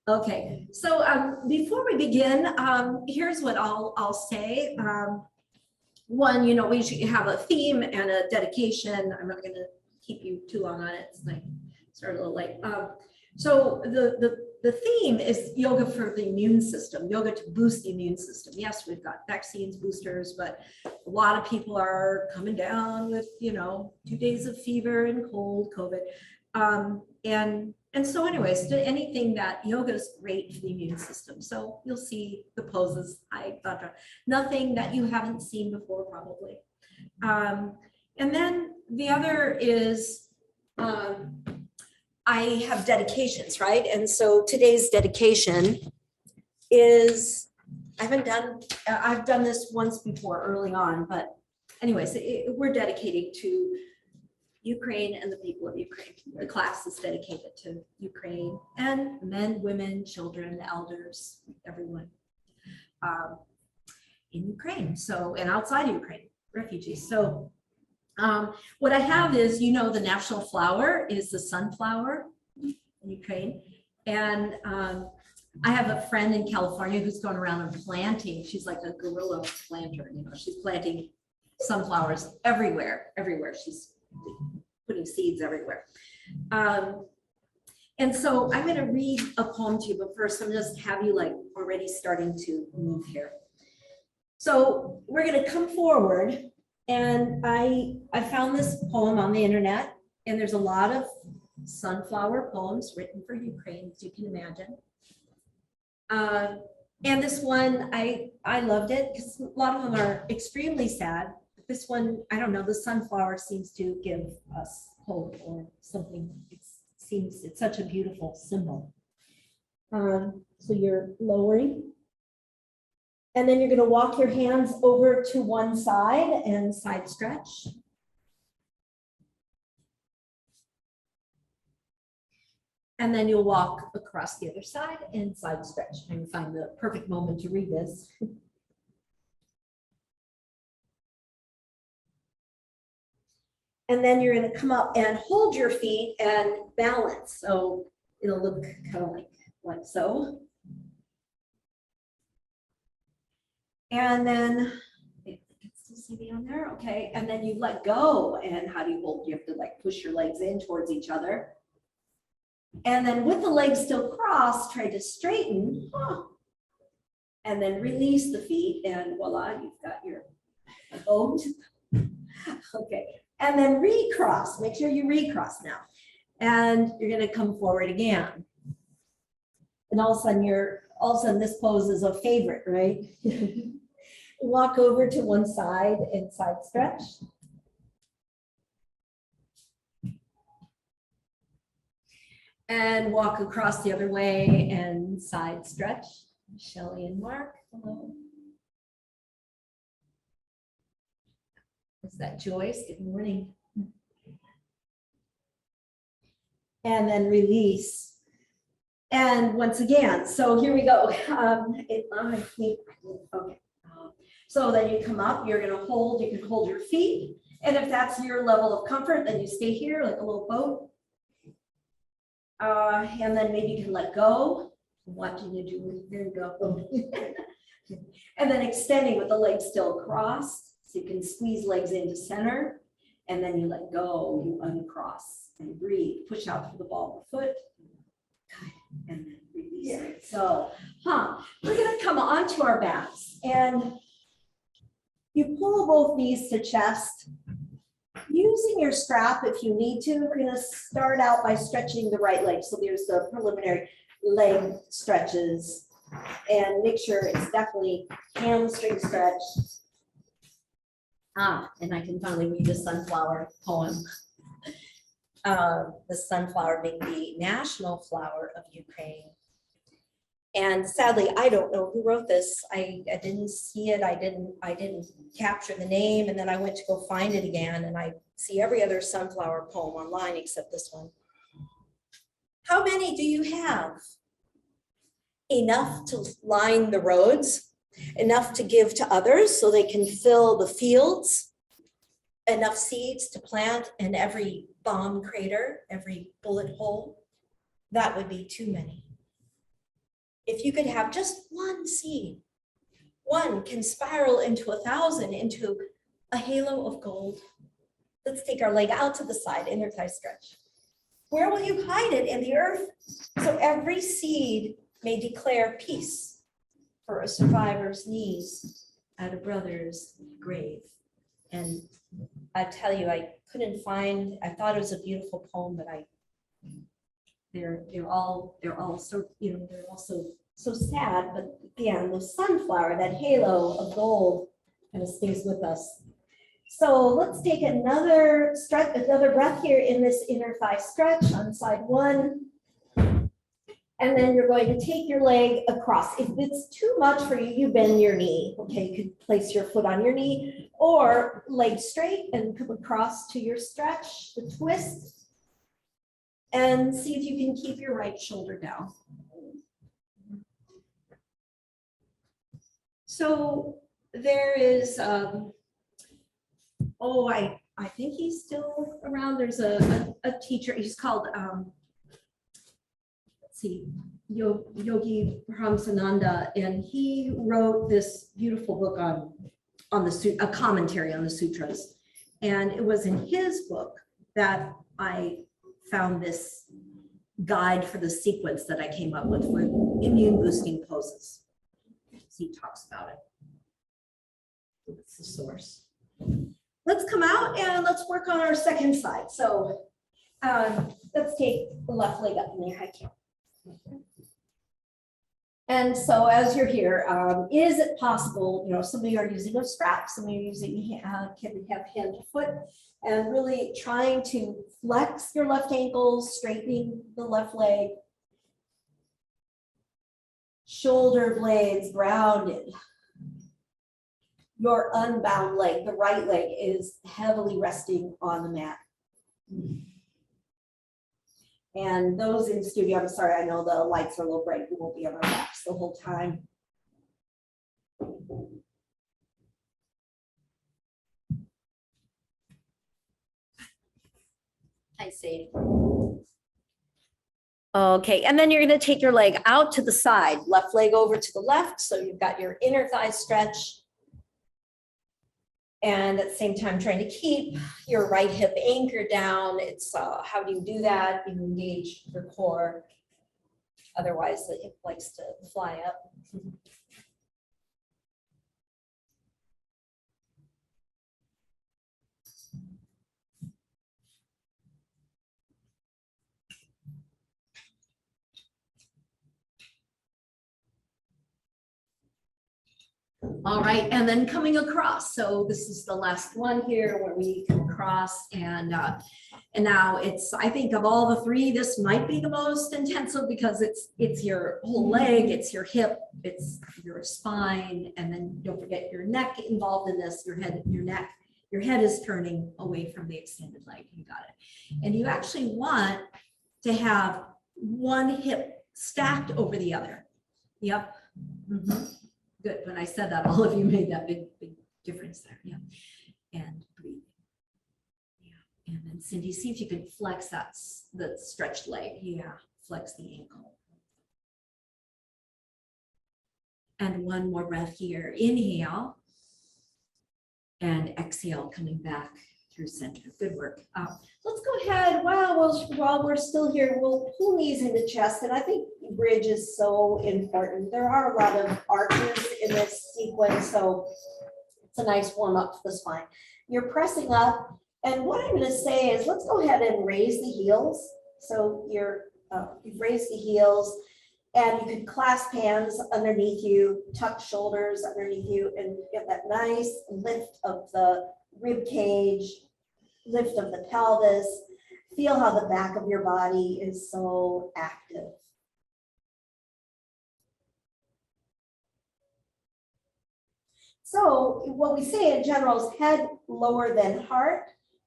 Okay, so before we begin, here's what I'll say. One, we should have a theme and a dedication. I'm not going to keep you too long on it. It's like start a little late. So the theme is yoga for the immune system, yoga to boost the immune system. Yes, we've got vaccines, boosters, but a lot of people are coming down with 2 days of fever and cold, COVID, and so anyways, anything that yoga is great for the immune system. So you'll see the poses I thought of, nothing that you haven't seen before probably. And then the other is I have dedications, right? And so today's dedication is, I've done this once before early on, but anyways, we're dedicating to Ukraine and the people of Ukraine. The class is dedicated to Ukraine and men, women, children, elders, everyone in Ukraine. So, and outside Ukraine, refugees. So what I have is, the national flower is the sunflower in Ukraine. And I have a friend in California who's going around and planting. She's like a guerrilla planter, she's planting sunflowers everywhere. She's putting seeds everywhere. And so I'm going to read a poem to you, but first I'm just have you already starting to move here. So we're going to come forward, and I found this poem on the internet, and there's a lot of sunflower poems written for Ukraine, as you can imagine. And this one, I loved it because a lot of them are extremely sad. This one, I don't know, the sunflower seems to give us hope or something. It's such a beautiful symbol. So you're lowering. And then you're going to walk your hands over to one side and side stretch. And then you'll walk across the other side and side stretch. I'm going to find the perfect moment to read this. And then you're going to come up and hold your feet and balance. So it'll look kind of like so. And then, you can still see me on there. Okay. And then you let go. And how do you hold? You have to push your legs in towards each other. And then with the legs still crossed, try to straighten. And then release the feet. And voila, you've got your boat. Okay. And then recross, make sure you recross now. And you're going to come forward again. And all of a sudden this pose is a favorite, right? Walk over to one side and side stretch. And walk across the other way and side stretch. Shelley and Mark, hello. Is that Joyce? Good morning. And then release. And once again, so here we go. Okay. So then you come up, you're going to hold, you can hold your feet. And if that's your level of comfort, then you stay here like a little boat. And then maybe you can let go. I'm watching you do, there you go. And then extending with the legs still crossed. So you can squeeze legs into center, and then you let go, you uncross and breathe, push out through the ball of the foot, and then release it. So, we're gonna come onto our backs, and you pull both knees to chest, using your strap if you need to. We're gonna start out by stretching the right leg. So there's the preliminary leg stretches, and make sure it's definitely hamstring stretch. And I can finally read the sunflower poem. The sunflower being the national flower of Ukraine. And sadly, I don't know who wrote this. I didn't see it. I didn't capture the name. And then I went to go find it again. And I see every other sunflower poem online except this one. How many do you have? Enough to line the roads. Enough to give to others so they can fill the fields, enough seeds to plant in every bomb crater, every bullet hole. That would be too many. if you could have just one seed, one can spiral into 1,000, into a halo of gold. Let's take our leg out to the side, inner thigh stretch. Where will you hide it? In the earth? So every seed may declare peace for a survivor's knees at a brother's grave. And I tell you, I couldn't find, I thought it was a beautiful poem, but they're all so, they're also so sad, but again, the sunflower, that halo of gold kind of stays with us. So let's take another stretch, another breath here in this inner thigh stretch on side one. And then you're going to take your leg across. If it's too much for you, you bend your knee. Okay, you could place your foot on your knee or leg straight and come across to your stretch, the twist. And see if you can keep your right shoulder down. So there is, I think he's still around. There's a teacher, he's called, Yogi Brahmsananda, and he wrote this beautiful book on a commentary on the sutras. And it was in his book that I found this guide for the sequence that I came up with for immune boosting poses. He talks about it. It's the source. Let's come out and let's work on our second side. So let's take the left leg up in the high camp. And so as you're here, is it possible, some of you are using a strap, some of you are using, can have hand to foot, and really trying to flex your left ankle, straightening the left leg, shoulder blades grounded. Your unbound leg, the right leg, is heavily resting on the mat. And those in studio, I'm sorry, I know the lights are a little bright. We won't be on our backs the whole time. Hi, Sadie. Okay, and then you're going to take your leg out to the side, left leg over to the left. So you've got your inner thigh stretch. And at the same time, trying to keep your right hip anchored down. It's how do you do that? You engage your core. Otherwise, the hip likes to fly up. All right, and then coming across. So this is the last one here where we come across, and now it's, I think of all the three, this might be the most intensive because it's your whole leg, it's your hip, it's your spine, and then don't forget your neck involved in this, your head, your neck. Your head is turning away from the extended leg. You got it. And you actually want to have one hip stacked over the other. Yep. Mm-hmm. Good. When I said that, all of you made that big difference there. Yeah. And breathe. Yeah. And then Cindy, see if you can flex the stretched leg. Yeah. Flex the ankle. And one more breath here. Inhale. And exhale, coming back through center. Good work. Let's go ahead. While we're still here, we'll pull knees into chest. And I think bridge is so important. There are a lot of arches in this sequence, so it's a nice warm up to the spine. You're pressing up, and what I'm going to say is let's go ahead and raise the heels. So you've raised the heels, and you could clasp hands underneath you, tuck shoulders underneath you, and get that nice lift of the rib cage, lift of the pelvis. Feel how the back of your body is so active. So what we say in general is head lower than heart.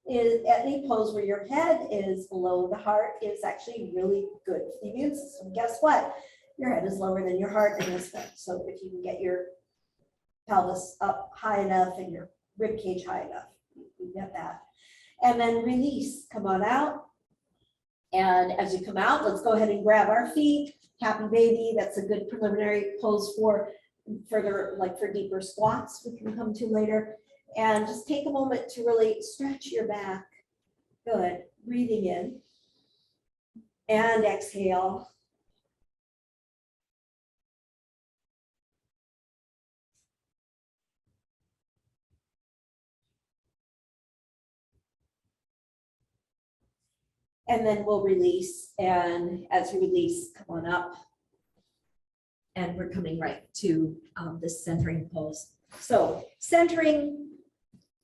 Is any pose where your head is below the heart is actually really good for the immune system. Guess what? Your head is lower than your heart in this way. So if you can get your pelvis up high enough and your rib cage high enough, you get that. And then release, come on out. And as you come out, let's go ahead and grab our feet. Happy baby, that's a good preliminary pose for further, like for deeper squats we can come to later. And just take a moment to really stretch your back. Good, breathing in and exhale. And then we'll release, and as you release, come on up. And we're coming right to this centering pose. So centering,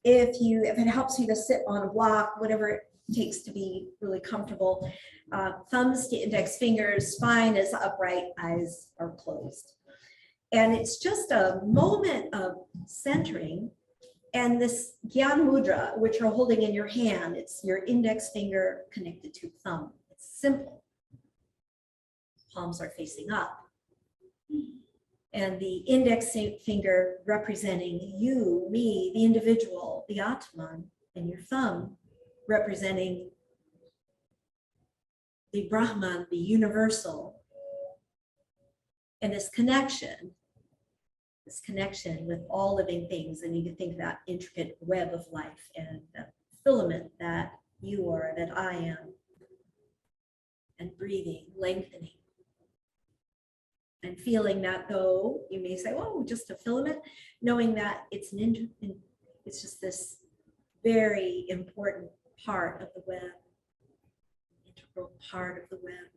if it helps you to sit on a block, whatever it takes to be really comfortable, thumbs to index fingers, spine is upright, eyes are closed. And it's just a moment of centering. And this Gyan Mudra, which you're holding in your hand, it's your index finger connected to thumb. It's simple. Palms are facing up. And the index finger representing you, me, the individual, the Atman, and your thumb representing the Brahman, the universal. And this connection with all living things, and you can think of that intricate web of life and the filament that you are, that I am, and breathing, lengthening. And feeling that, though you may say, oh, just a filament, knowing that it's it's just this very important part of the web, integral part of the web.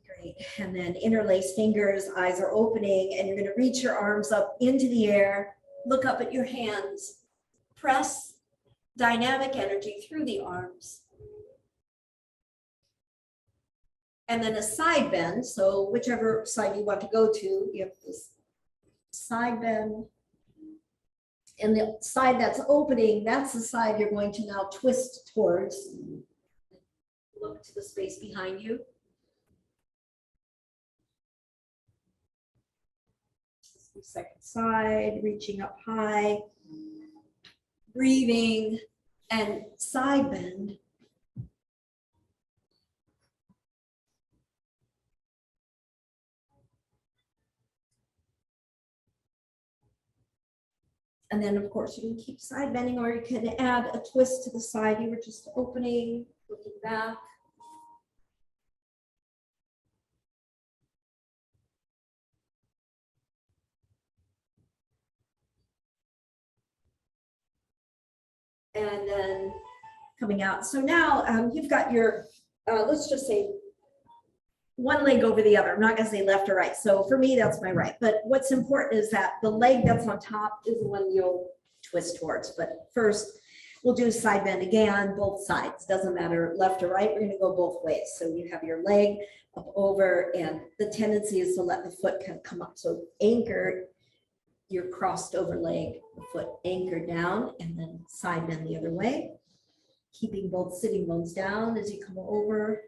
Great. And then interlace fingers, eyes are opening, and you're going to reach your arms up into the air, look up at your hands, press dynamic energy through the arms. And then a side bend, so whichever side you want to go to, you have this side bend. And the side that's opening, that's the side you're going to now twist towards. Look to the space behind you. The second side, reaching up high, breathing, and side bend. And then, of course, you can keep side bending, or you can add a twist to the side you were just opening, looking back. And then coming out. So now you've got your, let's just say, one leg over the other. I'm not going to say left or right. So for me, that's my right. But what's important is that the leg that's on top is the one you'll twist towards. But first, we'll do side bend again, both sides. Doesn't matter left or right. We're going to go both ways. So you have your leg up over, and the tendency is to let the foot kind of come up. So anchor your crossed over leg, the foot anchored down, and then side bend the other way. Keeping both sitting bones down as you come over.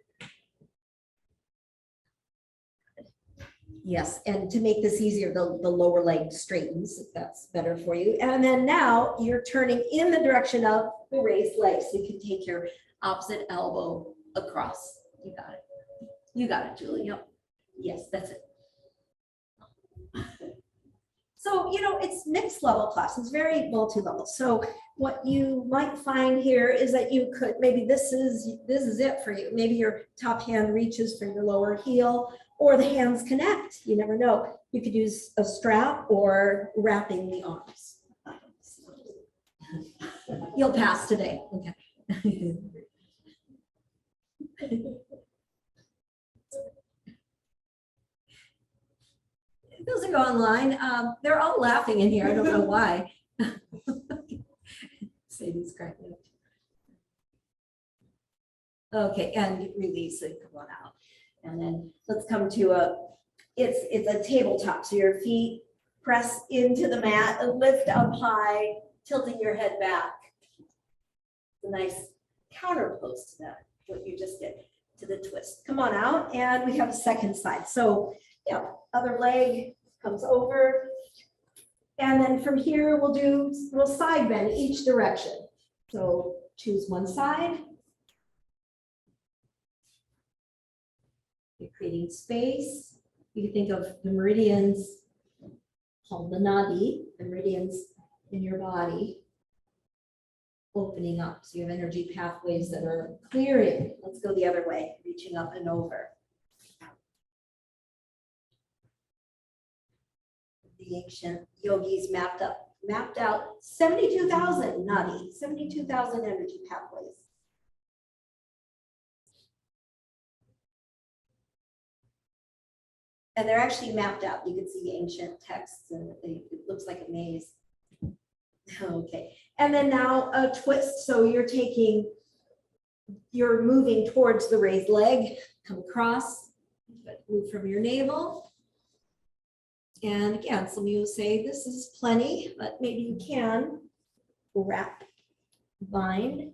Yes, and to make this easier, the lower leg straightens, if that's better for you. And then now you're turning in the direction of the raised leg. So you can take your opposite elbow across. You got it. You got it, Julie. Yep. Yes, that's it. So, you know, it's mixed level class. It's very multi-level. So what you might find here is that you could, maybe this is it for you. Maybe your top hand reaches for your lower heel, or the hands connect. You never know. You could use a strap or wrapping the arms. You'll pass today. Okay. Those who go online, they're all laughing in here. I don't know why. Sadie's cracking up. Okay, and release it. Come on out. And then let's come to it's a tabletop. So your feet press into the mat and lift up high, tilting your head back. A nice counter pose to that, what you just did, to the twist. Come on out, and we have a second side. So, yeah, other leg comes over. And then from here, we'll side bend each direction. So choose one side You're creating space. You can think of the meridians called the nadi, the meridians in your body opening up. So you have energy pathways that are clearing. Let's go the other way, reaching up and over. The ancient yogis mapped out 72,000 nadi, 72,000 energy pathways. And they're actually mapped out. You can see ancient texts and it looks like a maze. Okay, and then now a twist. So you're moving towards the raised leg, come across, move from your navel. And again, some of you will say this is plenty, but maybe you can wrap, bind,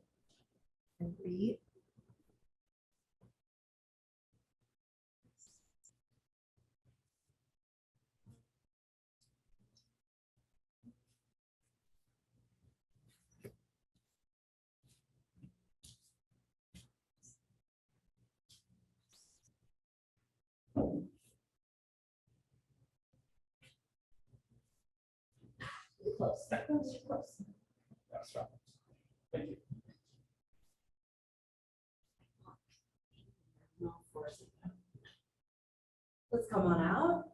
and breathe. Close. Close. That's right. Thank you. Let's come on out.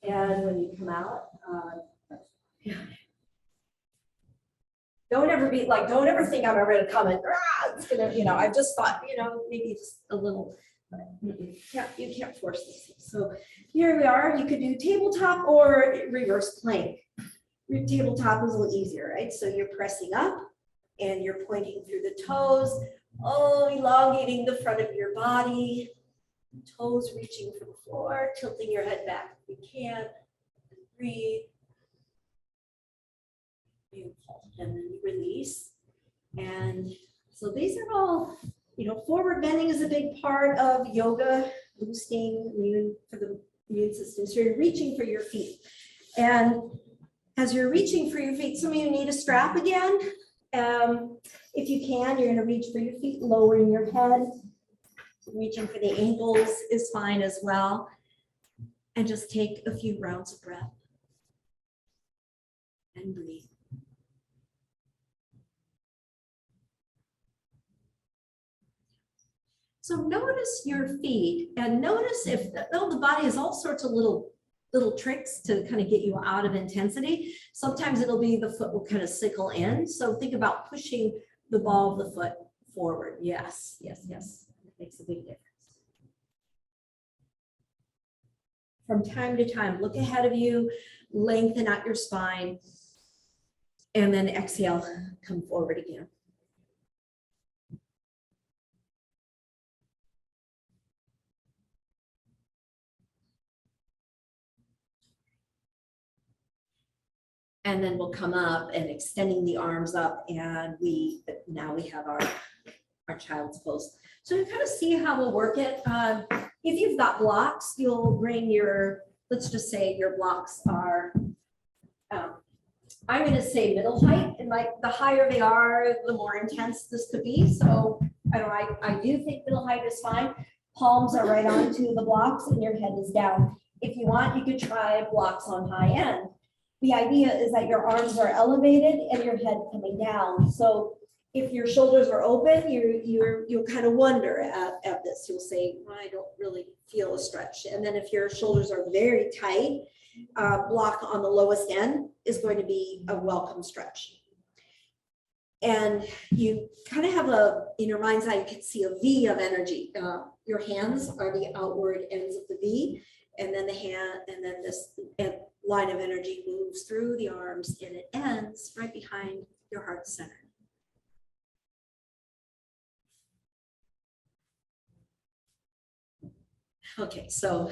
And when you come out, don't ever think I'm ever gonna come and it's gonna, I just thought, maybe just a little, but you can't force this. So here we are. You could do tabletop or reverse plank. Tabletop is a little easier, right? So you're pressing up and you're pointing through the toes, elongating the front of your body, toes reaching for the floor, tilting your head back if you can. Breathe. Beautiful. And then you release. And so these are all, forward bending is a big part of yoga, boosting for the immune system. So you're reaching for your feet. And as you're reaching for your feet, some of you need a strap again. If you can, you're going to reach for your feet, lowering your head. Reaching for the ankles is fine as well. And just take a few rounds of breath and breathe. So notice your feet and notice if the body has all sorts of little tricks to kind of get you out of intensity. Sometimes it'll be the foot will kind of sickle in. So think about pushing the ball of the foot forward. Yes. It makes a big difference. From time to time, look ahead of you, lengthen out your spine, and then exhale, come forward again. And then we'll come up and extending the arms up, and now we have our child's pose. So you kind of see how we'll work it. If you've got blocks, you'll bring let's just say your blocks are, I'm going to say middle height, and the higher they are, the more intense this could be. So I do think middle height is fine. Palms are right onto the blocks and your head is down. If you want, you could try blocks on high end. The idea is that your arms are elevated and your head coming down. So if your shoulders are open, you'll kind of wonder at this. You'll say, I don't really feel a stretch. And then if your shoulders are very tight, block on the lowest end is going to be a welcome stretch. And you kind of have in your mind's eye, you can see a V of energy. Your hands are the outward ends of the V, and then this line of energy moves through the arms and it ends right behind your heart center. Okay, so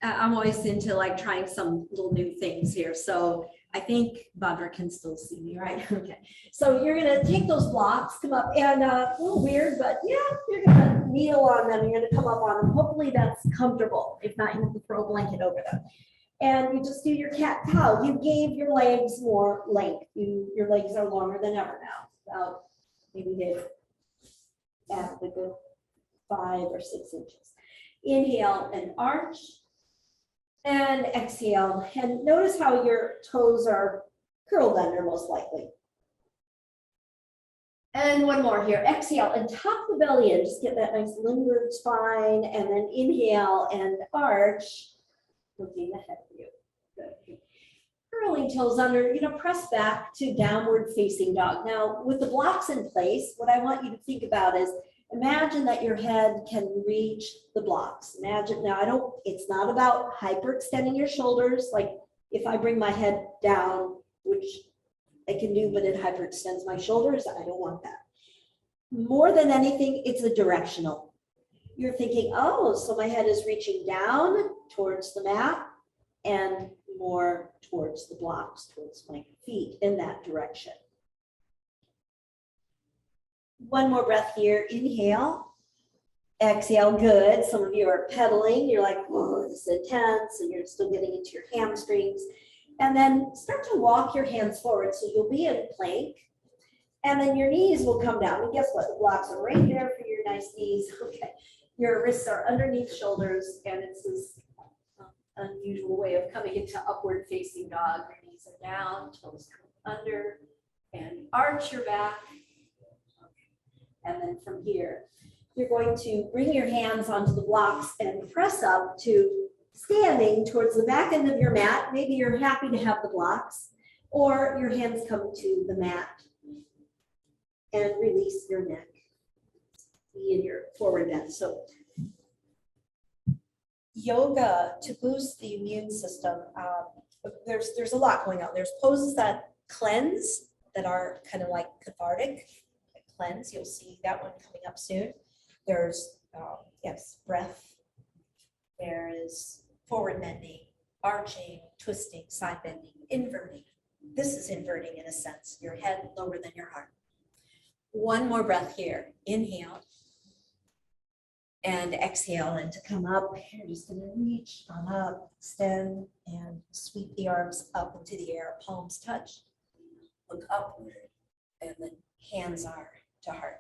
I'm always into trying some little new things here. So I think Barbara can still see me, right? Okay, so you're gonna take those blocks, come up, and a little weird, but yeah, you're gonna kneel on them. You're gonna come up on them. Hopefully that's comfortable. If not, you have to throw a blanket over them. And you just do your cat cow. You gave your legs more length. Your legs are longer than ever now. About maybe they've added a good 5 or 6 inches. Inhale and arch. And exhale. And notice how your toes are curled under most likely. And one more here. Exhale and tuck the belly in. Just get that nice limbered spine. And then inhale and arch. Looking ahead of you. Good. Curling toes under, press back to downward facing dog. Now, with the blocks in place, what I want you to think about is imagine that your head can reach the blocks. Imagine, now it's not about hyperextending your shoulders. Like if I bring my head down, which I can do, but it hyperextends my shoulders, I don't want that. More than anything, it's a directional. You're thinking, oh, so my head is reaching down towards the mat and more towards the blocks, towards my feet in that direction. One more breath here. Inhale, exhale. Good. Some of you are pedaling. You're like, oh, this is intense, and you're still getting into your hamstrings. And then start to walk your hands forward. So you'll be in plank, and then your knees will come down. And guess what? The blocks are right there for your nice knees. Okay. Your wrists are underneath shoulders, and it's this unusual way of coming into upward facing dog. Your knees are down, toes come under, and arch your back. And then from here, you're going to bring your hands onto the blocks and press up to standing towards the back end of your mat. Maybe you're happy to have the blocks, or your hands come to the mat and release your neck. Be in your forward bend. So yoga to boost the immune system. There's a lot going on. There's poses that cleanse, that are kind of like cathartic. Cleanse, you'll see that one coming up soon. There's breath. There is forward bending, arching, twisting, side bending, inverting. This is inverting in a sense. Your head lower than your heart. One more breath here. Inhale and exhale, and to come up, you're just going to reach on up, extend, and sweep the arms up into the air. Palms touch. Look upward, and then hands are to heart.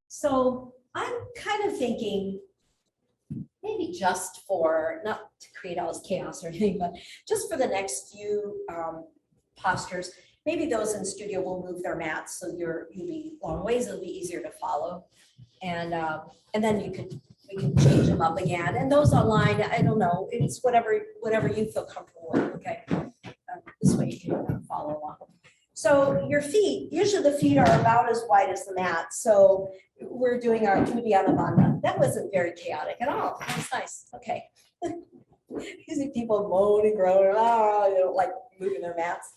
So I'm kind of thinking maybe just for, not to create all this chaos or anything, but just for the next few postures, maybe those in studio will move their mats so you'll be long ways, it'll be easier to follow. And then we can change them up again. And those online, I don't know, it's whatever you feel comfortable with, okay? This way you can follow along. So your feet, usually the feet are about as wide as the mat. So we're doing our Uddiyana Bandha. That wasn't very chaotic at all. That's nice. Okay. Usually people moan and groan, they don't like moving their mats.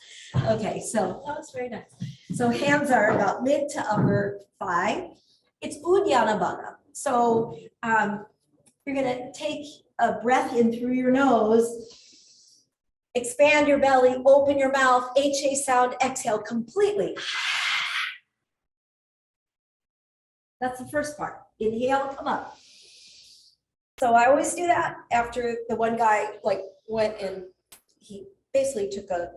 Okay, so that's very nice. So hands are about mid to upper thigh. It's Uddiyana Bandha. So you're gonna take a breath in through your nose. Expand your belly, open your mouth, HA sound, exhale completely. That's the first part. Inhale, come up. So I always do that after the one guy went and he basically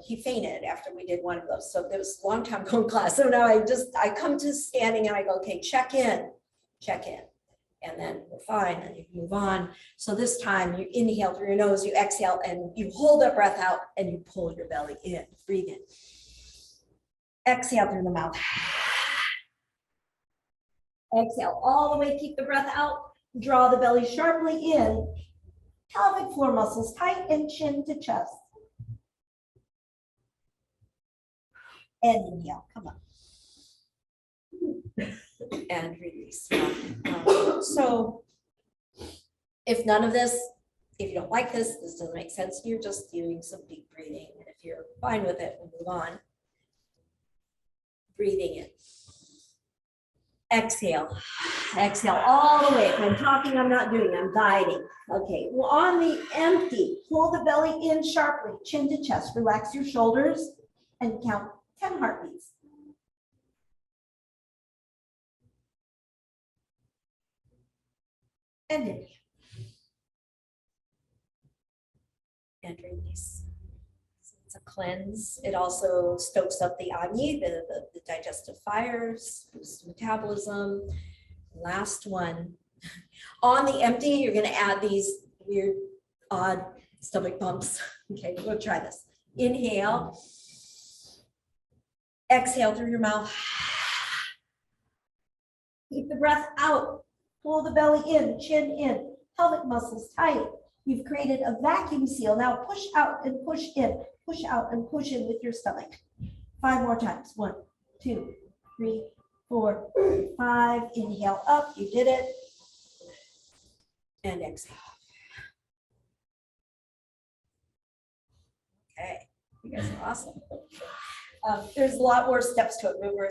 he fainted after we did one of those. So there was a long time ago in class. So now I come to standing and I go, okay, check in. And then we're fine, and you move on. So this time you inhale through your nose, you exhale, and you hold that breath out, and you pull your belly in. Breathe in. Exhale through the mouth. Exhale all the way, keep the breath out. Draw the belly sharply in. Pelvic floor muscles tight and chin to chest. And inhale, come up. And release. So if none of this, if you don't like this doesn't make sense, you're just doing some deep breathing. And if you're fine with it, we'll move on. Breathing in. Exhale. Exhale all the way. If I'm talking, I'm not doing, I'm guiding. Okay, well, on the empty, pull the belly in sharply, chin to chest. Relax your shoulders and count 10 heartbeats. And inhale. And release. So it's a cleanse. It also stokes up the Agni, the digestive fires, boosts metabolism. Last one On the empty, you're gonna add these weird, odd stomach bumps. Okay, we'll try this. Inhale. Exhale through your mouth. Keep the breath out. Pull the belly in, chin in, pelvic muscles tight. You've created a vacuum seal. Now push out and push in, push out and push in with your stomach. 5 more times. 1, 2, 3, 4, 5. Inhale up. You did it. And exhale. Okay, you guys are awesome. There's a lot more steps to it, but we're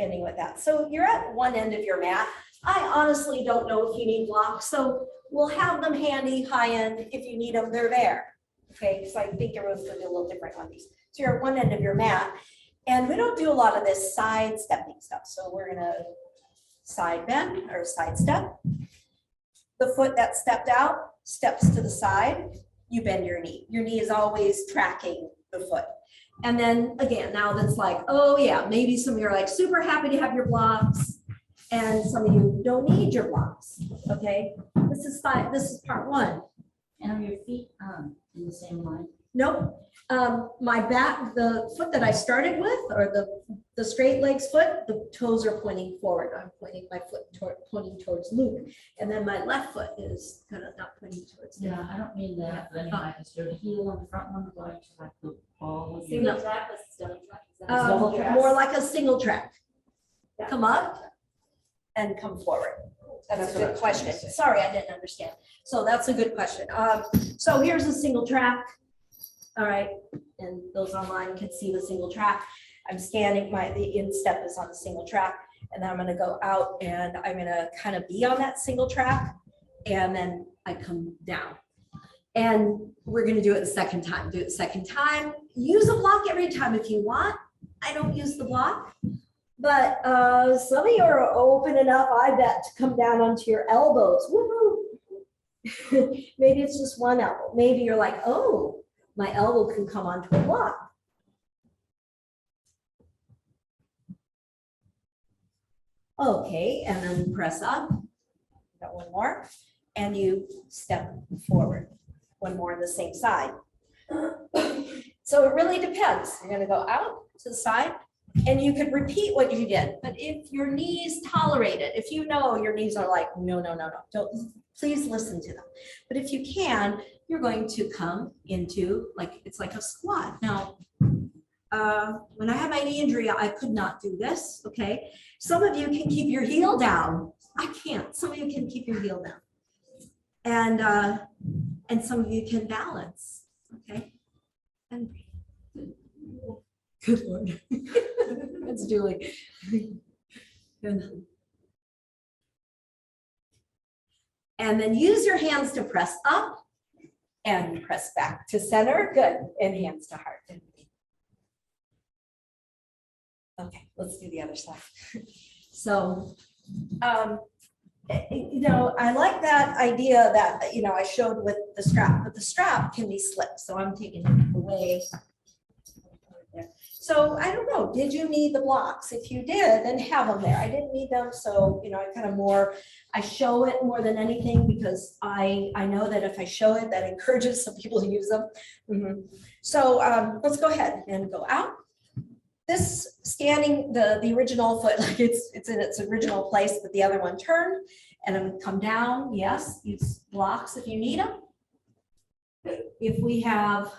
ending with that. So you're at one end of your mat. I honestly don't know if you need blocks, so we'll have them handy, high end. If you need them, they're there. Okay, because I think everyone's gonna do a little different on these. So you're at one end of your mat, and we don't do a lot of this side stepping stuff. So we're gonna side bend or side step. The foot that stepped out steps to the side. You bend your knee. Your knee is always tracking the foot. And then again, now that's like, oh yeah, maybe some of you are like super happy to have your blocks, and some of you don't need your blocks. Okay, this is fine. This is part 1. And are your feet in the same line? Nope. My back, the foot that I started with, or the straight legs foot, the toes are pointing forward. I'm pointing my foot pointing towards Luke, and then my left foot is kind of not pointing towards me. Yeah, I don't mean that, but anyway, is your heel on the front one going to like the ball? of your- Single track, a double track. Is that Double track? More like a single track. Yeah. Come up and come forward. That's a good question. Sorry, I didn't understand. So that's a good question. So here's a single track. All right, and those online can see the single track. I'm scanning the instep is on the single track, and then I'm gonna go out and I'm gonna kind of be on that single track, and then I come down. And we're gonna do it the second time. Do it the second time. Use a block every time if you want. I don't use the block, but some of you are open enough, I bet, to come down onto your elbows. Woohoo! Maybe it's just one elbow. Maybe you're like, oh, my elbow can come onto a block. Okay, and then press up. Got one more, and you step forward. One more on the same side. So it really depends. You're gonna go out to the side, and you could repeat what you did. But if your knees tolerate it, if you know your knees are like, no, no, no, no, don't, please listen to them. But if you can, you're going to come into it's like a squat. Now, when I had my knee injury, I could not do this, okay? Some of you can keep your heel down. I can't. Some of you can keep your heel down. And some of you can balance, okay? And good Lord. That's Julie. Good. And then use your hands to press up and press back to center. Good. And hands to heart. Okay, let's do the other side. So, I like that idea that, I showed with the strap, but the strap can be slipped. So I'm taking it away. So I don't know, did you need the blocks? If you did, then have them there. I didn't need them. So, I show it more than anything because I know that if I show it, that encourages some people to use them. So let's go ahead and go out. This scanning the original foot, like it's in its original place, but the other one turned, and I'm gonna come down. Yes, use blocks if you need them. If we have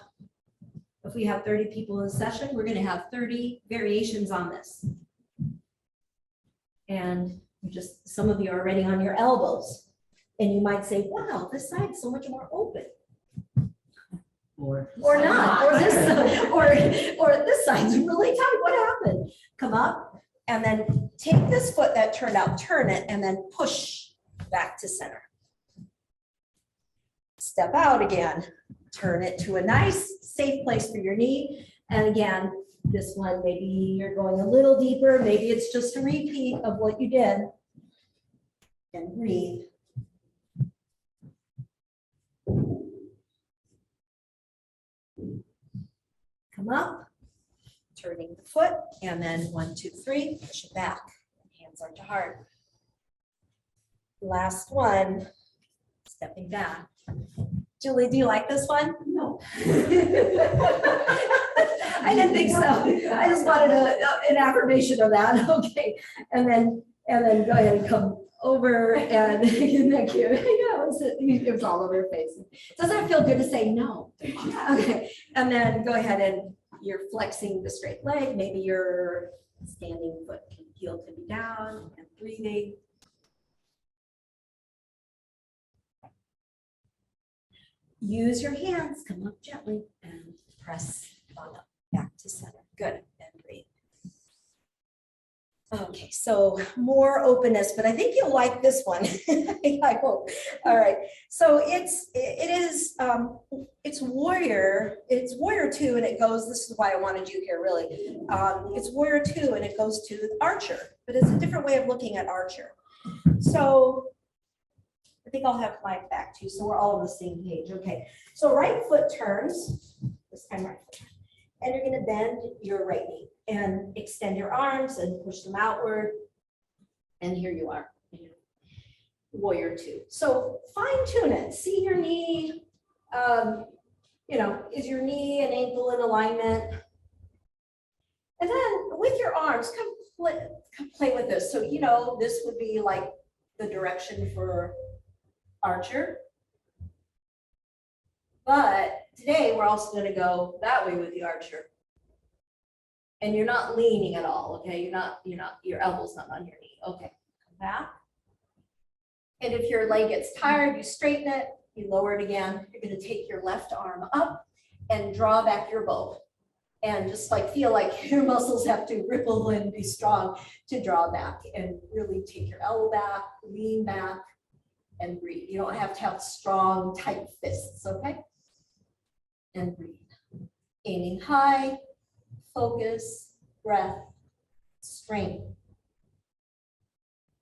30 people in a session, we're gonna have 30 variations on this. And some of you are already on your elbows, and you might say, wow, this side's so much more open. Or not, or this side's really tight. What happened? Come up and then take this foot that turned out, turn it, and then push back to center. Step out again, turn it to a nice, safe place for your knee. And again, this one, maybe you're going a little deeper. Maybe it's just a repeat of what you did. And breathe. Come up, turning the foot, and then 1, 2, 3, push it back. Hands are to heart. Last one, stepping back. Julie, do you like this one? No. I didn't think so. I just wanted an affirmation of that. Okay. And then go ahead and come over and thank you. Yeah, it was all over your face. Doesn't it feel good to say no? Okay. And then go ahead and you're flexing the straight leg. Maybe your standing foot heel can be down and breathing. Use your hands, come up gently and press on up, back to center. Good, and breathe. Okay, so more openness, but I think you'll like this one. I hope. All right, so it's warrior. It's warrior 2, and it goes. This is why I wanted you here, really. It's warrior 2, and it goes to archer, but it's a different way of looking at archer. So I think I'll have my back too, so we're all on the same page. Okay, so right foot turns, this time right foot, and you're gonna bend your right knee and extend your arms and push them outward. And here you are, warrior 2. So fine tune it, see your knee, is your knee and ankle in alignment? And then with your arms, come play with this. So, this would be like the direction for archer. But today we're also going to go that way with the archer. And you're not leaning at all, okay? You're not, your elbow's not on your knee. Okay, come back. And if your leg gets tired, you straighten it, you lower it again. You're going to take your left arm up and draw back your bow. And just feel like your muscles have to ripple and be strong to draw back and really take your elbow back, lean back, and breathe. You don't have to have strong, tight fists, okay? And breathe. Aiming high, focus, breath, strength.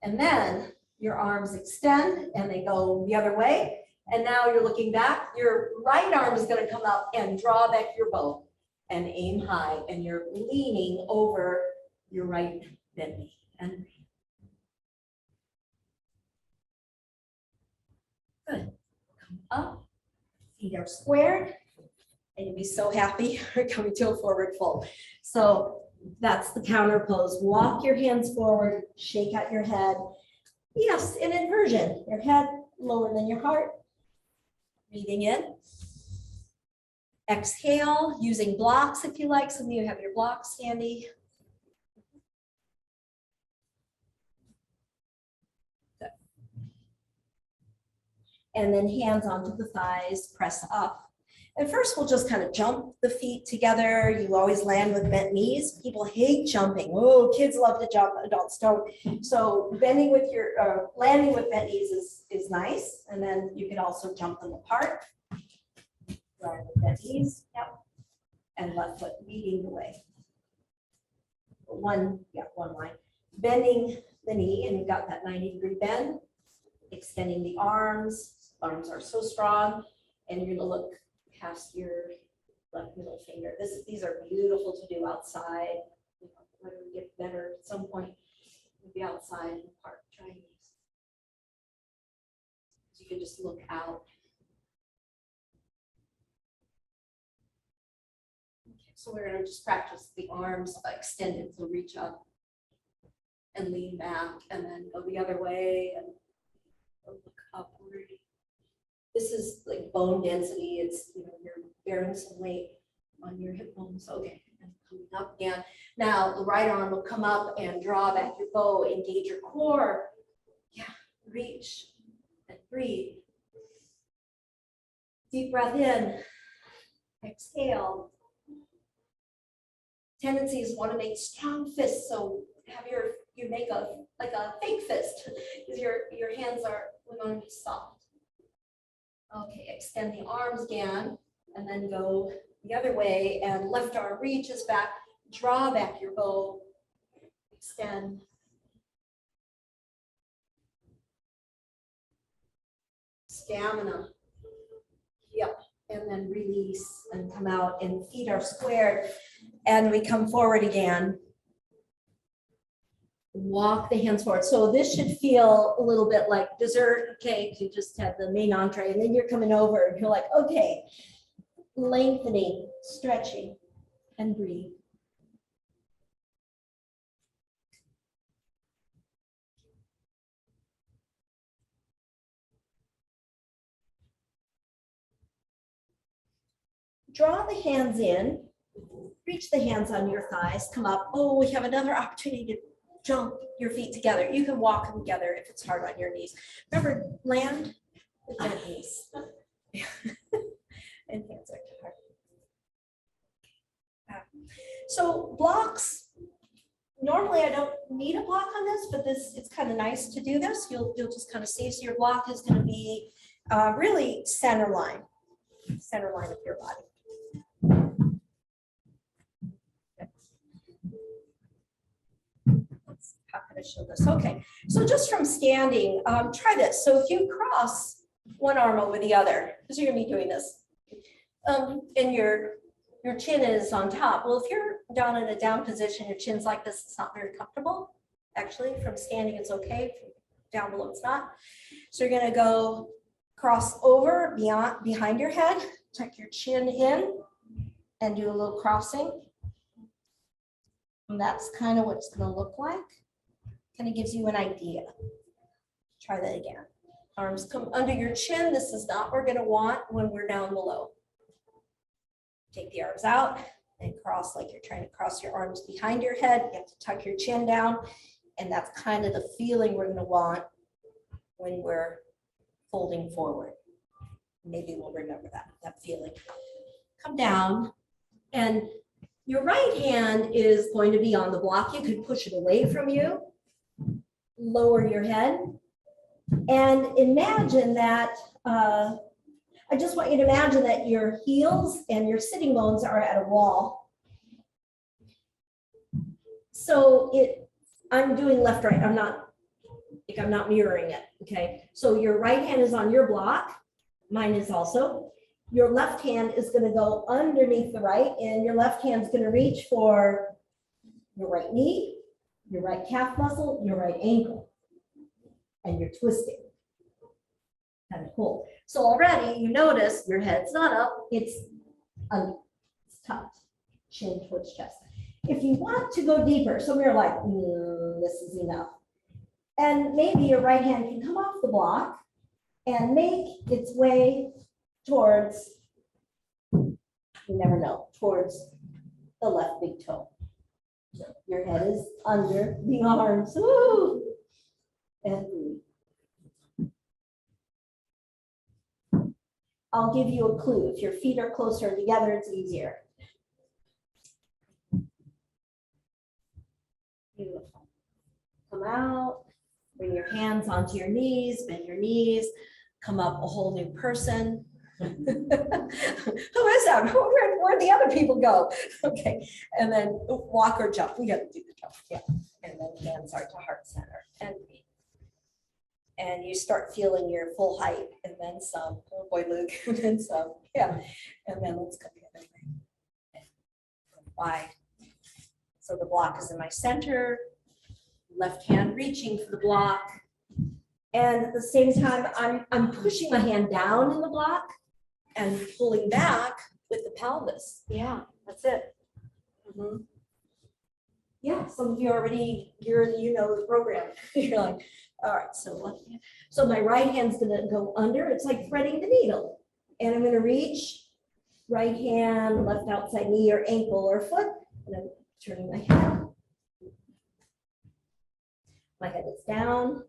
And then your arms extend and they go the other way. And now you're looking back. Your right arm is going to come up and draw back your bow and aim high. And you're leaning over your right bend knee. And breathe. Good. Come up, feet are squared, and you'll be so happy we're coming to a forward fold. So that's the counter pose. Walk your hands forward, shake out your head. Yes, in inversion, your head lower than your heart. Breathing in. Exhale, using blocks if you like. Some of you have your blocks handy. And then hands onto the thighs, press up. And first we'll just kind of jump the feet together. You always land with bent knees. People hate jumping. Oh, kids love to jump, adults don't. So bending with your, landing with bent knees is nice. And then you can also jump them apart. Right with bent knees, yep. And left foot leading the way. One line. Bending the knee, and you've got that 90-degree bend. Extending the arms. Arms are so strong, and you're going to look past your left middle finger. These are beautiful to do outside. When we get better at some point, we'll be outside in the park trying these. So you can just look out. Okay, so we're going to just practice the arms extended, so reach up and lean back, and then go the other way and look upward. This is like bone density. It's, you're bearing some weight on your hip bones. Okay, and coming up again. Now the right arm will come up and draw back your bow, engage your core. Yeah, reach and breathe. Deep breath in, exhale. Tendency is want to make strong fists, so have you make a fake fist because your hands are going to be soft. Okay, extend the arms again, and then go the other way, and left arm reaches back, draw back your bow, extend. Stamina. Yep, and then release and come out, and feet are squared, and we come forward again. walk the hands forward. So this should feel a little bit like dessert cake. You just had the main entree and then you're coming over and you're like, okay, lengthening, stretching, and breathe. Draw the hands in, reach the hands on your thighs, come up. Oh, we have another opportunity to jump your feet together. You can walk them together if it's hard on your knees. Remember, land with your knees. And hands are to heart. So blocks, normally I don't need a block on this, but this, it's kind of nice to do this. You'll just kind of see, so your block is going to be really center line of your body. How can I show this? Okay, so just from standing, try this. So if you cross one arm over the other, because you're gonna be doing this, and your chin is on top. Well, if you're down in a down position, your chin's like this, it's not very comfortable. Actually, from standing, it's okay. From down below, it's not. So you're gonna go cross over behind your head, tuck your chin in, and do a little crossing. And that's kind of what it's gonna look like. Kind of gives you an idea. Try that again. Arms come under your chin. This is not what we're going to want when we're down below. Take the arms out and cross like you're trying to cross your arms behind your head. You have to tuck your chin down. And that's kind of the feeling we're going to want when we're folding forward. Maybe we'll remember that feeling. Come down, and your right hand is going to be on the block. You could push it away from you. Lower your head and imagine that, I just want you to imagine that your heels and your sitting bones are at a wall. So I'm doing left, right. I'm not mirroring it, okay? So your right hand is on your block. Mine is also. Your left hand is going to go underneath the right, and your left hand is going to reach for your right knee, your right calf muscle, your right ankle, and you're twisting. Kind of cool. So already you notice your head's not up, it's tucked, chin towards chest. If you want to go deeper, some of you are like, this is enough. And maybe your right hand can come off the block and make its way towards, you never know, towards the left big toe. Your head is under the arms. Woo! And breathe. I'll give you a clue. If your feet are closer together, it's easier. Beautiful. Come out, bring your hands onto your knees, bend your knees, come up a whole new person. Who is that? Where'd the other people go? Okay, and then walk or jump. We got to do the jump, yeah. And then hands are to heart center and breathe. And you start feeling your full height, and then some. Oh boy, Luke, and then some. Yeah, and then let's come the other way. Wide. So the block is in my center. Left hand reaching for the block, and at the same time, I'm pushing my hand down in the block and pulling back with the pelvis. Yeah, that's it. Mm-hmm. Yeah, some of you already, you know the program. You're like, all right, so my right hand's gonna go under. It's like threading the needle, and I'm gonna reach right hand, left outside knee or ankle or foot, and I'm turning my head. My head is down.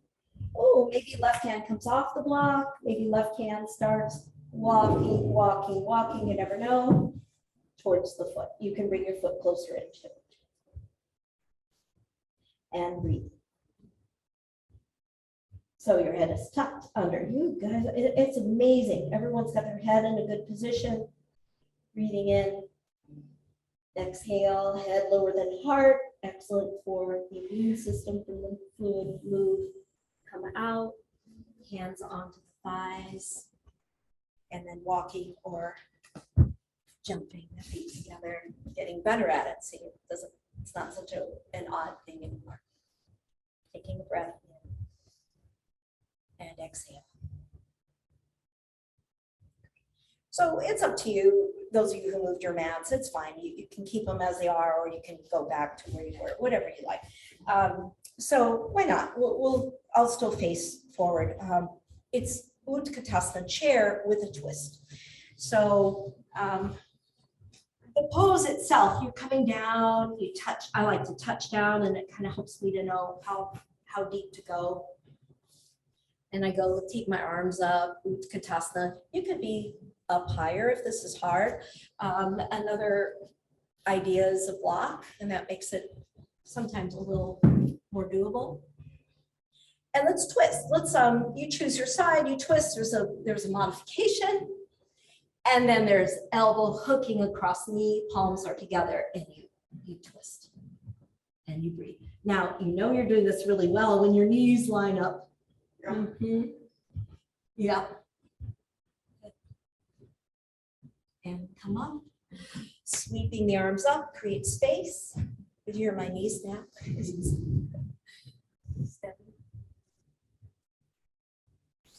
Oh, maybe left hand comes off the block. Maybe left hand starts walking, walking, walking. You never know. Towards the foot. You can bring your foot closer into it. And breathe. So your head is tucked under. You guys, it's amazing. Everyone's got their head in a good position. Breathing in. Exhale, head lower than heart. Excellent for the immune system, for lymph fluid move. Come out, hands onto the thighs, and then walking or jumping the feet together, getting better at it. See, it's not such an odd thing anymore. Taking a breath in and exhale. So it's up to you, those of you who moved your mats, it's fine. You can keep them as they are, or you can go back to where you were, whatever you like. So why not? I'll still face forward. It's Utkatasana chair with a twist. So the pose itself, you're coming down, you touch, I like to touch down, and it kind of helps me to know how deep to go. And I go take my arms up, Utkatasana. You could be up higher if this is hard. Another idea is a block, and that makes it sometimes a little more doable. And let's twist. Let's you choose your side, you twist. There's a modification, and then there's elbow hooking across knee, palms are together, and you twist and you breathe. Now you know you're doing this really well when your knees line up. Yeah. And come up, sweeping the arms up, create space. Did you hear my knee snap? Just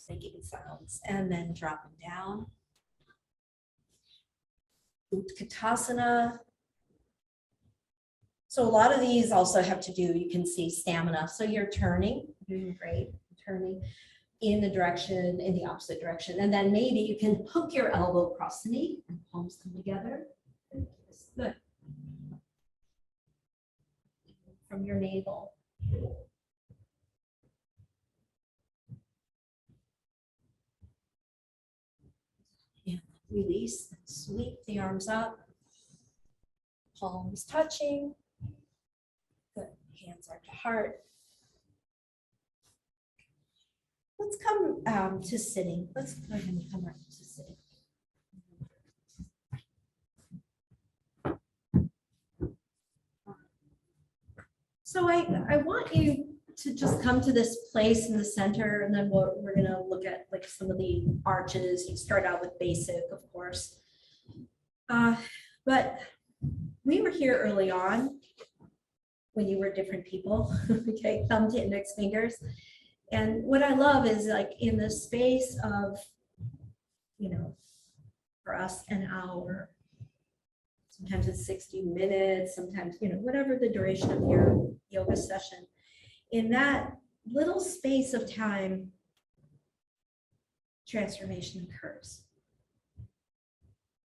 making sounds, and then dropping down. Utkatasana. So a lot of these also have to do, you can see stamina. So you're turning, doing great, turning in the direction, in the opposite direction. And then maybe you can hook your elbow across the knee and palms come together. Good. From your navel. And release, sweep the arms up. Palms touching. Good, hands are to heart. Let's come to sitting. Let's go ahead and come right to sitting. So I want you to just come to this place in the center, and then we're going to look at like some of the arches. You start out with basic, of course. But we were here early on when you were different people. Okay, thumb to index fingers. And what I love is like in the space of, for us an hour, sometimes it's 60 minutes, sometimes, whatever the duration of your yoga session, in that little space of time, transformation occurs.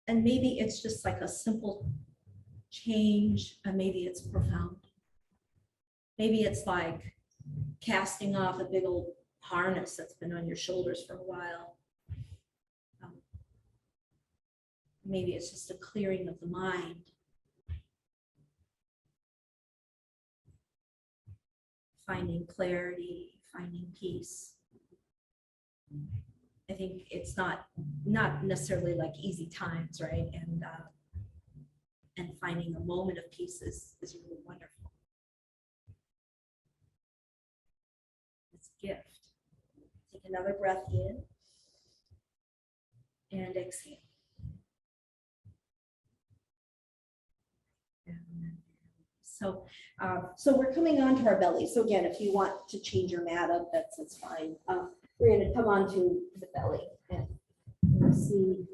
And maybe it's just like a simple change, and maybe it's profound. Maybe it's like casting off a big old harness that's been on your shoulders for a while. Maybe it's just a clearing of the mind. Finding clarity, finding peace. I think it's not necessarily like easy times, right? And finding a moment of peace is really wonderful. It's a gift. Take another breath in and exhale. So we're coming onto our belly. So again, if you want to change your mat up, that's fine. We're going to come onto the belly and we'll see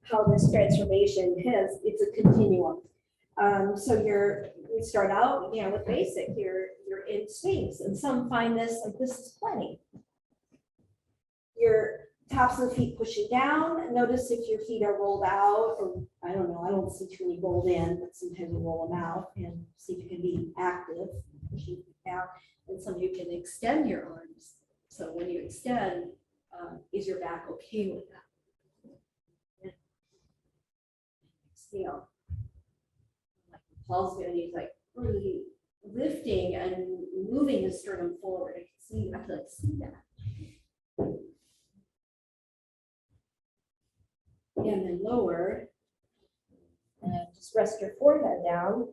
how this transformation it's a continuum. So we start out, with basic. You're in swings, and some find this like this is plenty. Your tops of the feet pushing down. Notice if your feet are rolled out, or I don't know, I don't see too many rolled in, but sometimes you roll them out and see if you can be active, pushing down. And some of you can extend your arms. So when you extend, is your back okay with that? Exhale. Like Paul's going to use like really lifting and moving the sternum forward. I can see that. And then lower, and just rest your forehead down.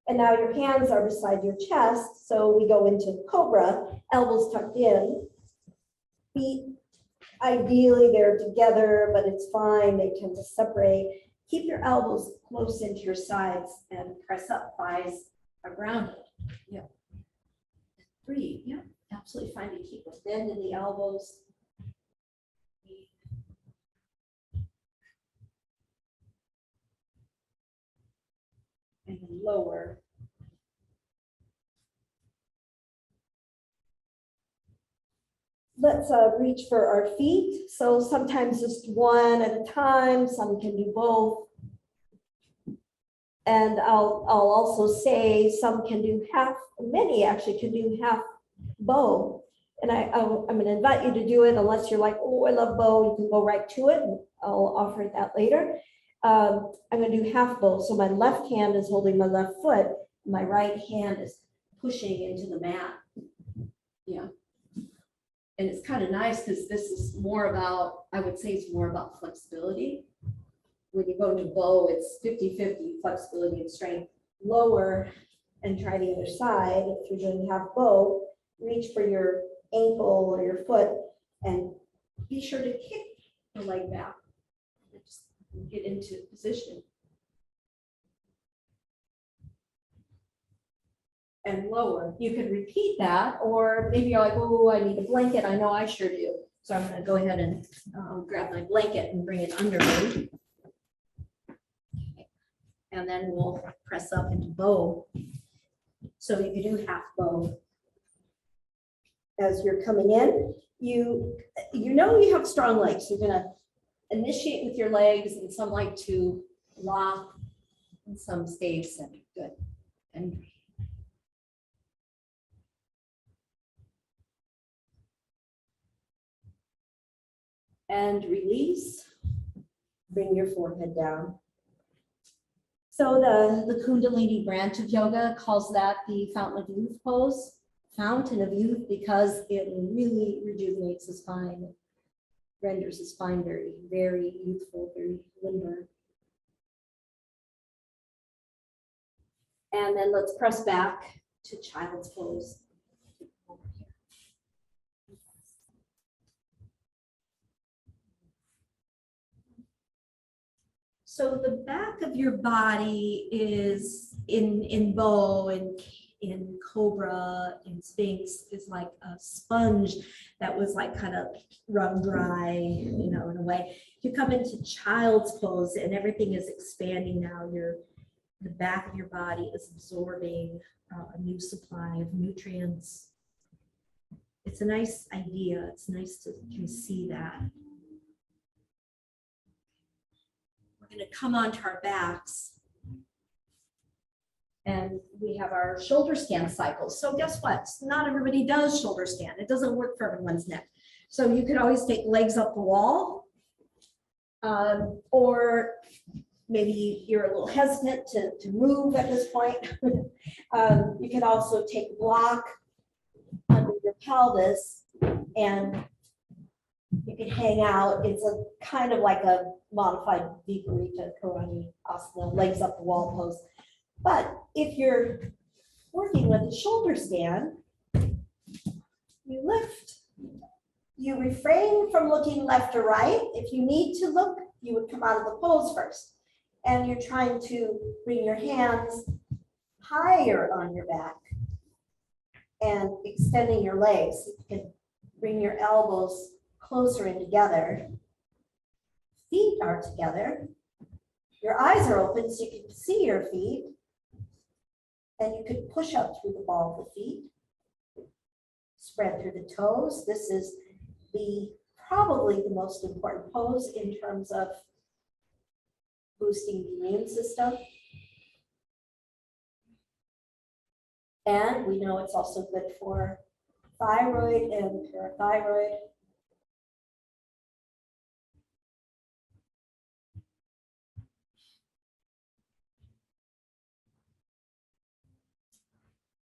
And now your hands are beside your chest, so we go into Cobra, elbows tucked in. Feet, ideally they're together, but it's fine, they tend to separate. Keep your elbows close into your sides and press up, thighs are grounded. Yeah. 3, yeah, absolutely fine to keep a bend in the elbows. And then lower. Let's reach for our feet. So sometimes just one at a time, some can do both. And I'll also say some can do half, many actually can do half bow. And I'm going to invite you to do it unless you're like, oh, I love bow, you can go right to it. I'll offer that later. I'm going to do half bow. So my left hand is holding my left foot. My right hand is pushing into the mat. Yeah. And it's kind of nice because this is more about, I would say it's more about flexibility. When you go to bow, it's 50-50 flexibility and strength. Lower and try the other side. If you're doing half bow, reach for your ankle or your foot and be sure to kick the leg back. Just get into position. And lower. You can repeat that, or maybe you're like, oh, I need a blanket. I know I sure do. So I'm going to go ahead and grab my blanket and bring it under me. And then we'll press up into bow. So you can do half bow. As you're coming in, you know you have strong legs. You're going to initiate with your legs, and some like to lock, and some stay centered. Good. And release. Bring your forehead down. So the Kundalini branch of yoga calls that the fountain of youth pose. Fountain of youth because it really rejuvenates the spine, renders the spine very, very youthful, very limber. And then let's press back to child's pose. So the back of your body is in bow and in Cobra, in Sphinx, is like a sponge that was like kind of run dry, you know, in a way. You come into child's pose and everything is expanding now. The back of your body is absorbing a new supply of nutrients. It's a nice idea. It's nice to can see that. We're going to come onto our backs. And we have our shoulder stand cycles. So guess what? Not everybody does shoulder stand. It doesn't work for everyone's neck. So you could always take legs up the wall, or maybe you're a little hesitant to move at this point. You can also take block under your pelvis and you can hang out. It's a kind of like a modified Viparita Karani Asana, legs up the wall pose. But if you're working with a shoulder stand, you lift. You refrain from looking left or right. If you need to look, you would come out of the pose first. And you're trying to bring your hands higher on your back and extending your legs. You can bring your elbows closer in together. Feet are together. Your eyes are open so you can see your feet. And you could push up through the ball of the feet. Spread through the toes. This is probably the most important pose in terms of boosting the immune system. And we know it's also good for thyroid and parathyroid.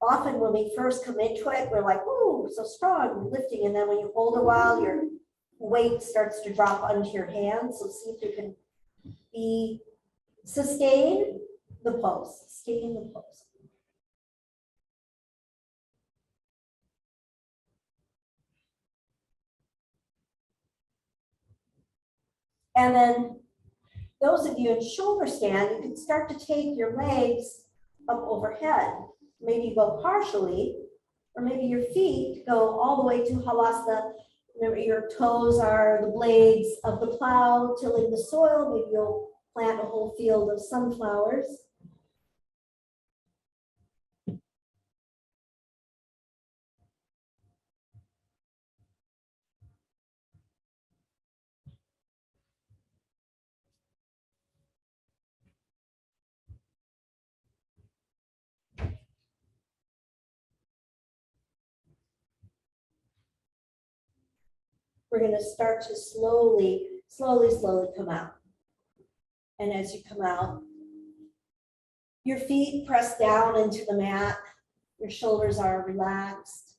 Often when we first come into it, we're like, ooh, so strong, lifting. And then when you hold a while, your weight starts to drop onto your hands. So see if you can sustain the pose, sustain the pose. And then those of you in shoulder stand, you can start to take your legs up overhead. maybe you go partially, or maybe your feet go all the way to Halasana. Remember, your toes are the blades of the plow tilling the soil. Maybe you'll plant a whole field of sunflowers. We're going to start to slowly come out. And as you come out, your feet press down into the mat, your shoulders are relaxed,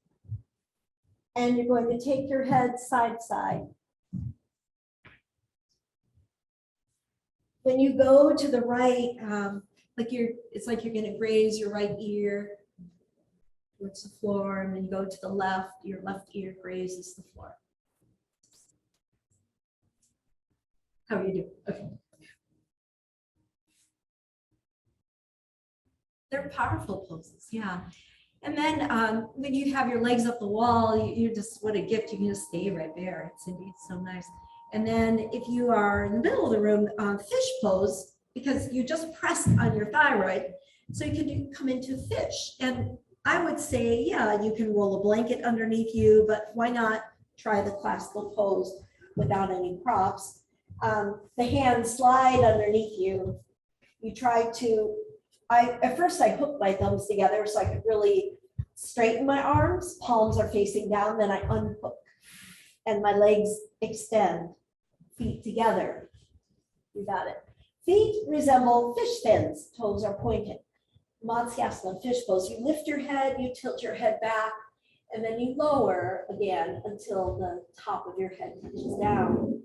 and you're going to take your head side to side. When you go to the right, it's like you're going to graze your right ear towards the floor, and then you go to the left, your left ear grazes the floor. How are you doing? Okay. They're powerful poses, yeah. And then when you have your legs up the wall, you just, what a gift, you can just stay right there. It's indeed so nice. And then if you are in the middle of the room, fish pose, because you just pressed on your thyroid, so you can come into fish. And I would say, yeah, you can roll a blanket underneath you, but why not try the classical pose without any props? The hands slide underneath you. You try to, at first I hooked my thumbs together so I could really straighten my arms. Palms are facing down, then I unhook and my legs extend, feet together. You got it. Feet resemble fish fins, toes are pointed. Matsyasana, fish pose. You lift your head, you tilt your head back, and then you lower again until the top of your head touches down.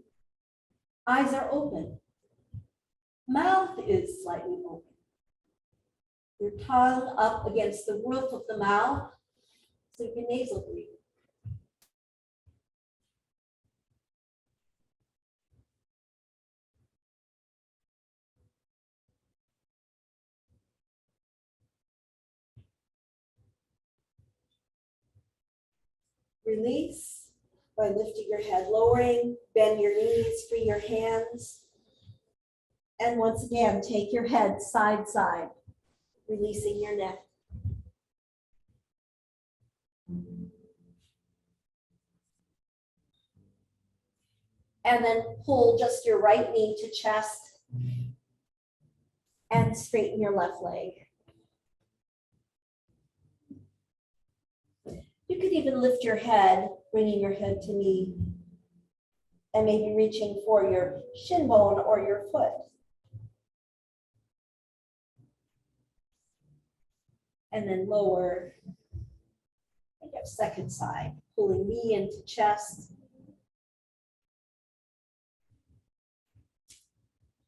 Eyes are open. Mouth is slightly open. Your tongue up against the roof of the mouth, so you can nasal breathe. Release by lifting your head, lowering, bend your knees, free your hands. And once again, take your head side to side, releasing your neck. And then pull just your right knee to chest and straighten your left leg. You could even lift your head, bringing your head to knee, and maybe reaching for your shin bone or your foot. And then lower, and your second side, pulling knee into chest.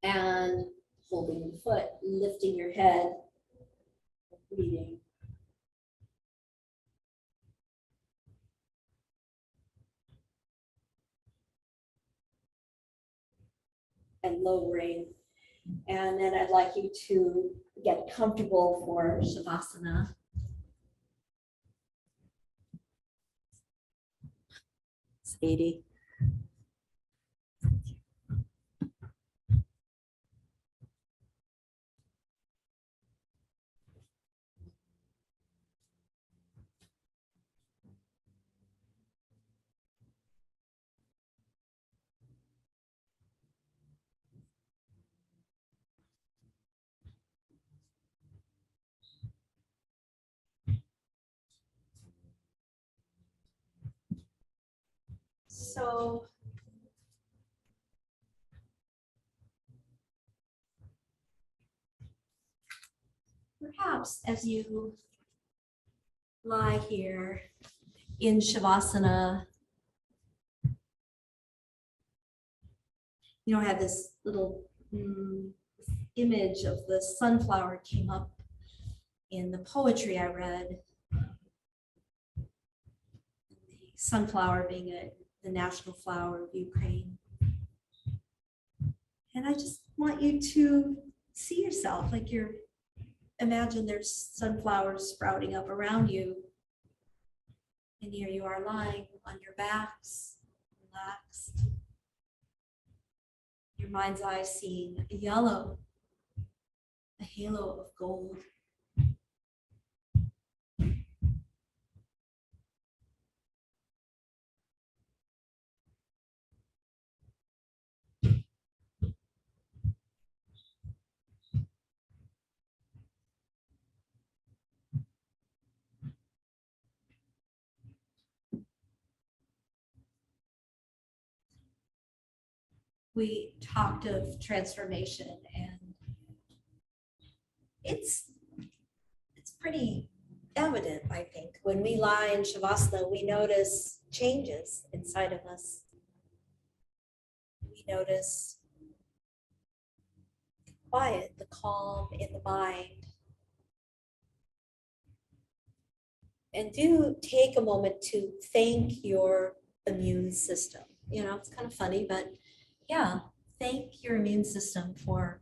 And holding the foot, lifting your head, breathing. And lowering. And then I'd like you to get comfortable for Savasana. Sadie. So perhaps as you lie here in Shavasana, I have this little image of the sunflower came up in the poetry I read. The sunflower being the national flower of Ukraine. And I just want you to see yourself like you're imagine there's sunflowers sprouting up around you. And here you are lying on your backs, relaxed. Your mind's eye seeing a yellow, a halo of gold. We talked of transformation, and it's pretty evident, I think. When we lie in Shavasana, we notice changes inside of us. We notice the quiet, the calm in the mind. And do take a moment to thank your immune system. You know, it's kind of funny, but yeah, thank your immune system for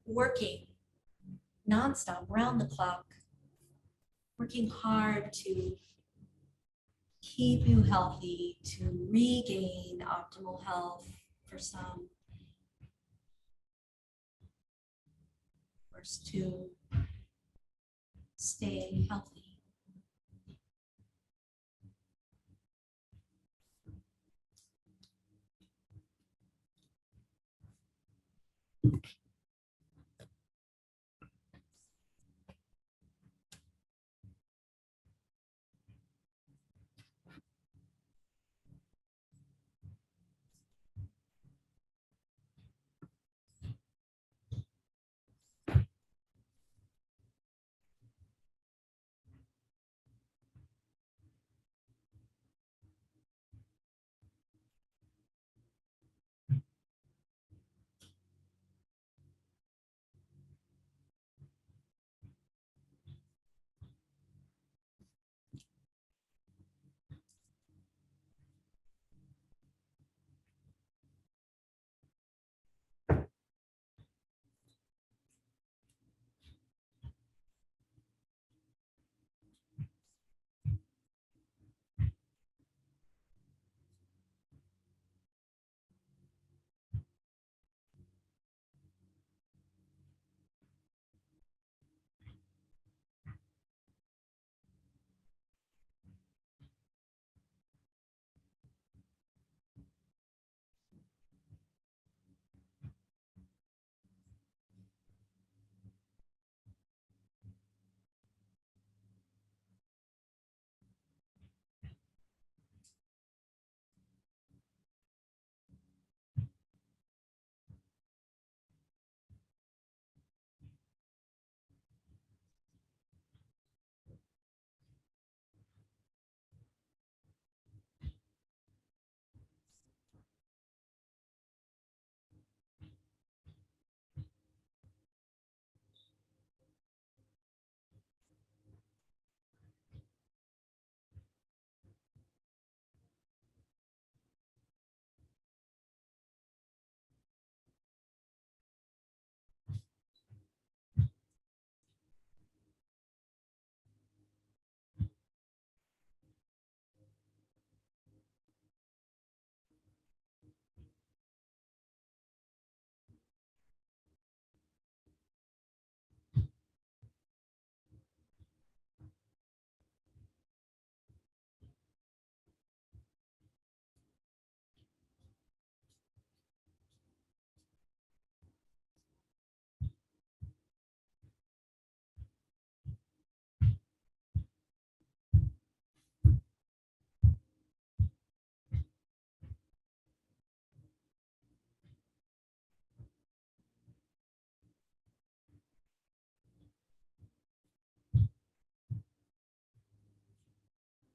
working nonstop, round the clock, working hard to keep you healthy, to regain optimal health for some, or to stay healthy.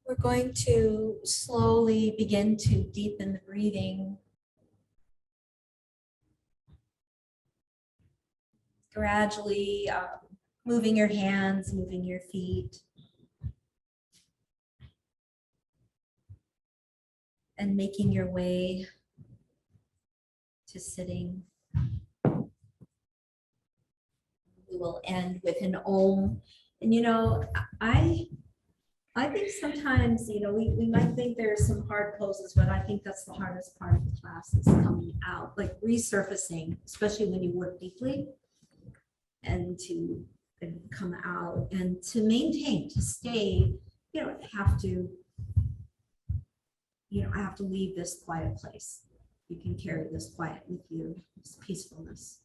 We're going to slowly begin to deepen the breathing. Gradually moving your hands, moving your feet. And making your way to sitting. We will end with an Om. And, I think sometimes, we might think there's some hard poses, but I think that's the hardest part of the class is coming out, like resurfacing, especially when you work deeply. And to come out and to maintain, to stay, I have to leave this quiet place. You can carry this quiet with you, this peacefulness.